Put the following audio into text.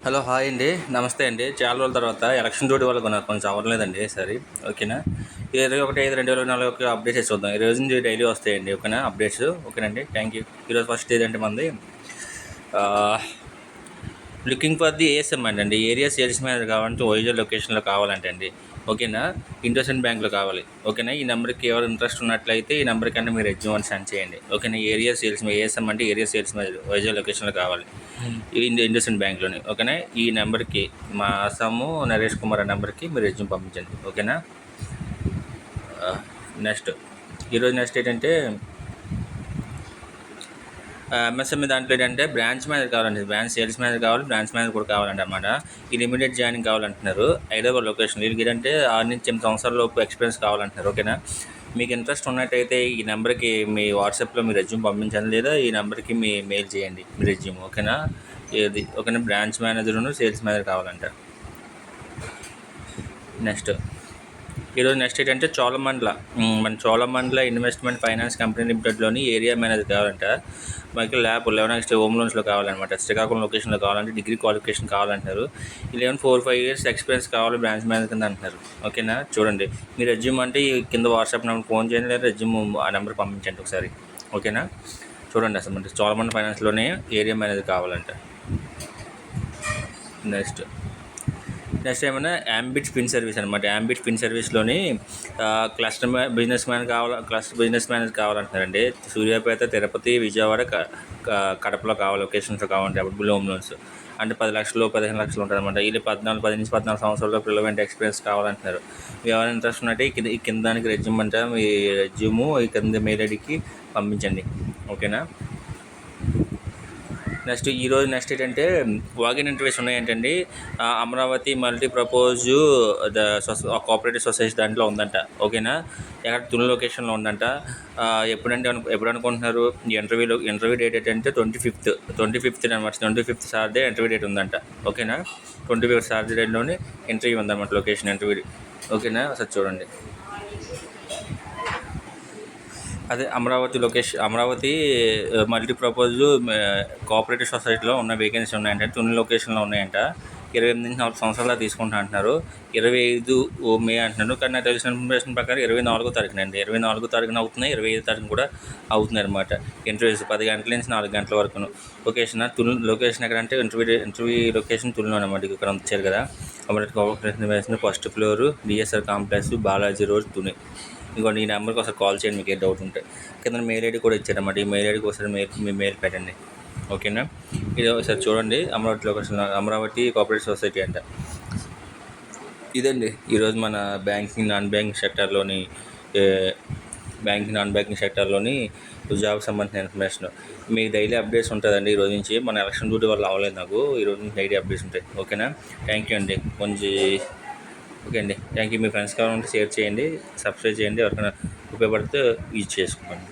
Hello, hi అండి. నమస్తే అండి. చాలా రోజుల తర్వాత ఎలక్షన్ డ్యూటీ వల్ల నాకు కొంచెం అవ్వలేదండి సరే. ఓకేనా. 21/5/2024 అప్డేట్స్ చూద్దాం. ఈ రోజు నుంచి డైలీ వస్తాయండి. ఓకేనా అప్డేట్స్. ఓకేనండి. Thank you. ఈరోజు ఫస్ట్ ఏదంటే మంది లుకింగ్ ఫర్ ది ఏఎస్ఎం అండి. ఏరియా సేల్స్ మేనేజర్ కావాలంటే వైజాగ్ లొకేషన్లో కావాలంటే అండి. ఓకేనా. ఇండోసెంట్ బ్యాంక్లో కావాలి. ఓకేనా. ఈ నెంబర్కి ఎవరు ఇంట్రెస్ట్ ఉన్నట్లయితే ఈ నెంబర్కి అంటే మీరు రెజ్యూమ్ సెండ్ చేయండి. ఓకేనా. ఏరియా సేల్స్ ఏఎస్ఎం అంటే ఏరియా సేల్స్ మేనేజర్ వైజాగ్ లొకేషన్లో కావాలి. ఇండోసెంట్ బ్యాంక్లోని. ఓకేనా. ఈ నెంబర్కి మా అస్సాము నరేష్ కుమార్ ఆ నెంబర్కి మీరు రెజ్యూమ్ పంపించండి. ఓకేనా. నెక్స్ట్ ఏంటంటే ఎంఎస్ఎంఈ దాంట్లో ఏంటంటే బ్రాంచ్ మేనేజర్ కావాలండి. బ్రాంచ్ సేల్స్ మేనేజర్ కావాలి, బ్రాంచ్ మేనేజర్ కూడా కావాలండి అన్నమాట. ఇది ఇమీడియట్ జాయినింగ్ కావాలంటున్నారు. హైదరాబాద్ లొకేషన్. వీళ్ళకి ఏంటంటే 6 నుంచి 8 సంవత్సరాల లోపు ఎక్స్పీరియన్స్ కావాలంటున్నారు. ఓకేనా. మీకు ఇంట్రెస్ట్ ఉన్నట్టయితే ఈ నెంబర్కి మీ వాట్సాప్లో మీ రెజ్యూమ్ పంపించండి, లేదా ఈ నెంబర్కి మీ మెయిల్ చేయండి మీ రెజ్యూమ్. ఓకేనా. ఇది ఓకేనా. బ్రాంచ్ మేనేజర్ను సేల్స్ మేనేజర్ కావాలంట. నెక్స్ట్ ఏంటంటే చోళమండల ఇన్వెస్ట్మెంట్ ఫైనాన్స్ కంపెనీ లిమిటెడ్లోని ఏరియా మేనేజర్ కావాలంట. మనకి ల్యాబ్ 11 హోమ్ లోన్స్లో కావాలన్నమాట. శ్రీకాకుళం లొకేషన్లో కావాలంటే డిగ్రీ క్వాలిఫికేషన్ కావాలంటున్నారు. 4-5 ఇయర్స్ ఎక్స్పీరియన్స్ కావాలి బ్రాంచ్ మేనేజర్ కింద అంటున్నారు. ఓకేనా. చూడండి, మీరు రెజ్యూమ్ అంటే కింద వాట్సాప్ నెంబర్ ఫోన్ చేయండి, లేదా రెజ్యూమ్ ఆ నెంబర్ పంపించండి ఒకసారి. ఓకేనా. చూడండి, అసలు అంటే చోళమండల ఫైనాన్స్లోనే ఏరియా మేనేజర్ కావాలంట. నెక్స్ట్ ఏమైనా యాంబిట్ ఫిన్ సర్వీస్ అనమాట. యాంబిట్ ఫిన్ సర్వీస్లోని క్లస్టర్ బిజినెస్ మేనేజర్ కావాలంటున్నారండి. సూర్యాపేట, తిరుపతి, విజయవాడ, కడపలో కావాలి. లొకేషన్స్లో కావాలంటే అప్పుడు హోమ్ లోన్స్ అంటే 10 లక్షలు 15 లక్షలు ఉంటుంది అనమాట. వీళ్ళు 10 నుంచి 14 సంవత్సరాల్లో రిలవెంట్ ఎక్స్పీరియన్స్ కావాలంటున్నారు. మీరు ఎవరైనా ఇంట్రెస్ట్ ఉన్నట్టే ఈ కింద దానికి రెజ్యూమ్ అంటే మీ రెజ్యూము ఈ కింద మెయిల్ ఐడికి పంపించండి. ఓకేనా. నెక్స్ట్ ఏంటంటే వాకిన్ ఇంటర్వ్యూస్ ఉన్నాయంటండి. Amaravati multi purpose cooperative society దాంట్లో ఉందంట. ఓకేనా. ఎక్కడ తుని లొకేషన్లో ఉందంట. ఎప్పుడు అనుకుంటున్నారు ఈ ఇంటర్వ్యూ డేట్ ఏంటంటే 25th అనమాట. 25th సాటర్డే ఇంటర్వ్యూ డేట్ ఉందంట. ఓకేనా. 25th సాటర్డే డేట్లోనే ఇంటర్వ్యూ ఉందన్నమాట. Location interview. ఓకేనా. ఒకసారి చూడండి. అదే అమరావతి మల్టీ ప్రపోజ్ కోఆపరేటివ్ సొసైటీలో ఉన్న వేకెన్సీ ఉన్నాయంటే తుని లొకేషన్లో ఉన్నాయంట. 28 నుంచి 4 సంవత్సరాలు తీసుకుంటా అంటున్నారు. 25 మే అంటున్నారు. కానీ నాకు తెలిసిన ఇన్ఫర్మేషన్ ప్రకారం 24వ తారీఖున అండి. 24వ తారీఖున అవుతున్నాయి, 25వ తారీఖున కూడా అవుతున్నాయి అనమాట. ఇంటర్వ్యూస్ 10 గంటల నుంచి 4 గంటల వరకు. లొకేషన్ ఎక్కడంటే ఇంటర్వ్యూ లొకేషన్ తునిలో అనమాట. ఇక్కడ వచ్చారు కదా. Amaravati cooperative first floor, DSR complex, Balaji road, Tuni. ఇంకోటి ఈ నెంబర్కి ఒకసారి కాల్ చేయండి మీకు ఏ డౌట్ ఉంటే. కింద మెయిల్ ఐడి కూడా ఇచ్చారన్నమాట. ఈ మెయిల్ ఐడికి ఒకసారి మీ మెయిల్ పెట్టండి. ఓకేనా. ఇది ఒకసారి చూడండి. అమరావతి కోఆపరేటివ్ సొసైటీ అంట. ఇదండి ఈరోజు మన నాన్ బ్యాంకింగ్ సెక్టార్లోని జాబ్కి సంబంధించిన ఇన్ఫర్మేషన్. మీకు డైలీ అప్డేట్స్ ఉంటుందండి. ఈరోజు నుంచి మన ఎలక్షన్ డ్యూటీ వల్ల అవ్వలేదు నాకు. ఈరోజు నుంచి డైలీ అప్డేట్స్ ఉంటాయి. ఓకేనా. థ్యాంక్ యూ అండి. ఓకే అండి. Thank you. మీ ఫ్రెండ్స్ కావాలంటే షేర్ చేయండి, సబ్స్క్రైబ్ చేయండి. ఎవరికైనా ఉపయోగపడితే యూజ్ చేసుకోండి.